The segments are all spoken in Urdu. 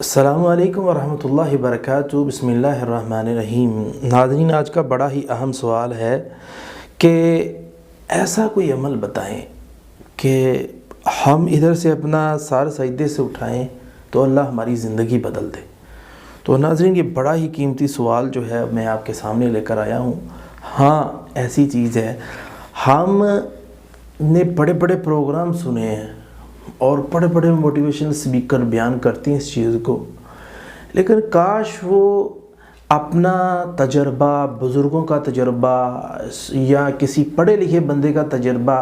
السلام علیکم ورحمۃ اللہ وبرکاتہ۔ بسم اللہ الرحمن الرحیم۔ ناظرین، آج کا بڑا ہی اہم سوال ہے کہ ایسا کوئی عمل بتائیں کہ ہم ادھر سے اپنا سار سجدے سے اٹھائیں تو اللہ ہماری زندگی بدل دے۔ تو ناظرین، یہ بڑا ہی قیمتی سوال جو ہے میں آپ کے سامنے لے کر آیا ہوں۔ ہاں، ایسی چیز ہے، ہم نے بڑے بڑے پروگرام سنے ہیں اور بڑے بڑے موٹیویشنل اسپیکر بیان کرتے ہیں اس چیز کو، لیکن کاش وہ اپنا تجربہ، بزرگوں کا تجربہ یا کسی پڑھے لکھے بندے کا تجربہ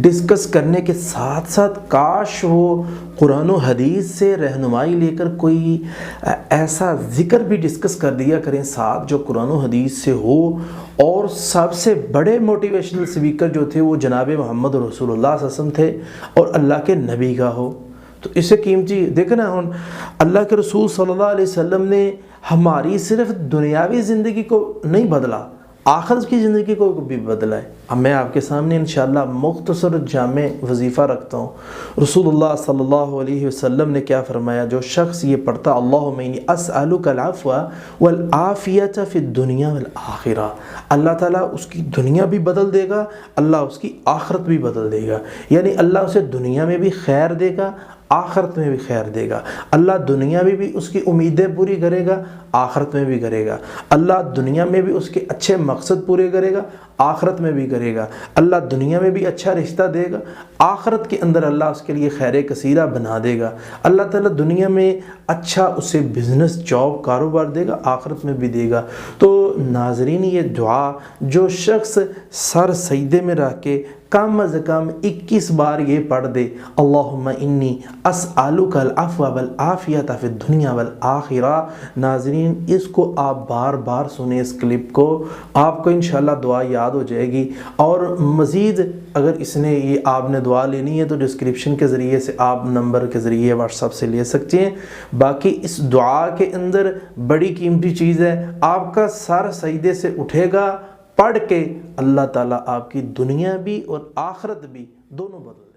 ڈسکس کرنے کے ساتھ ساتھ کاش وہ قرآن و حدیث سے رہنمائی لے کر کوئی ایسا ذکر بھی ڈسکس کر دیا کریں ساتھ جو قرآن و حدیث سے ہو۔ اور سب سے بڑے موٹیویشنل اسپیکر جو تھے وہ جناب محمد رسول اللہ صلی اللہ علیہ وسلم تھے اور اللہ کے نبی کا ہو۔ تو اس سے قیمتی دیکھیں نا، اللہ کے رسول صلی اللہ علیہ وسلم نے ہماری صرف دنیاوی زندگی کو نہیں بدلا، آخرت کی زندگی کو بھی بدلا ہے۔ اب میں آپ کے سامنے انشاءاللہ مختصر جامع وظیفہ رکھتا ہوں۔ رسول اللہ صلی اللہ علیہ وسلم نے کیا فرمایا؟ جو شخص یہ پڑھتا اللہم انی اسألک العفو والعافیۃ فی الدنیا والآخرہ، اللہ تعالیٰ اس کی دنیا بھی بدل دے گا، اللہ اس کی آخرت بھی بدل دے گا۔ یعنی اللہ اسے دنیا میں بھی خیر دے گا، آخرت میں بھی خیر دے گا۔ اللہ دنیا میں بھی اس کی امیدیں پوری کرے گا، آخرت میں بھی کرے گا۔ اللہ دنیا میں بھی اس کے اچھے مقصد پورے کرے گا، آخرت میں بھی کرے گا۔ اللہ دنیا میں بھی اچھا رشتہ دے گا، آخرت کے اندر اللہ اس کے لیے خیر کثیرہ بنا دے گا۔ اللہ تعالیٰ دنیا میں اچھا اسے بزنس، جاب، کاروبار دے گا، آخرت میں بھی دے گا۔ تو ناظرین، یہ دعا جو شخص سر سجدے میں رکھ کے کم از کم 21 بار یہ پڑھ دے، اللہم انی اسألک العفو والعافیۃ فی الدنیا والآخرہ، ناظرین اس کو آپ بار بار سنیں، اس کلپ کو، آپ کو انشاءاللہ دعا یاد ہو جائے گی۔ اور مزید اگر اس نے یہ آپ نے دعا لینی ہے تو ڈسکرپشن کے ذریعے سے آپ نمبر کے ذریعے واٹس ایپ سے لے سکتے ہیں۔ باقی اس دعا کے اندر بڑی قیمتی چیز ہے، آپ کا سر سجدے سے اٹھے گا، پڑھ کے اللہ تعالیٰ آپ کی دنیا بھی اور آخرت بھی دونوں بدل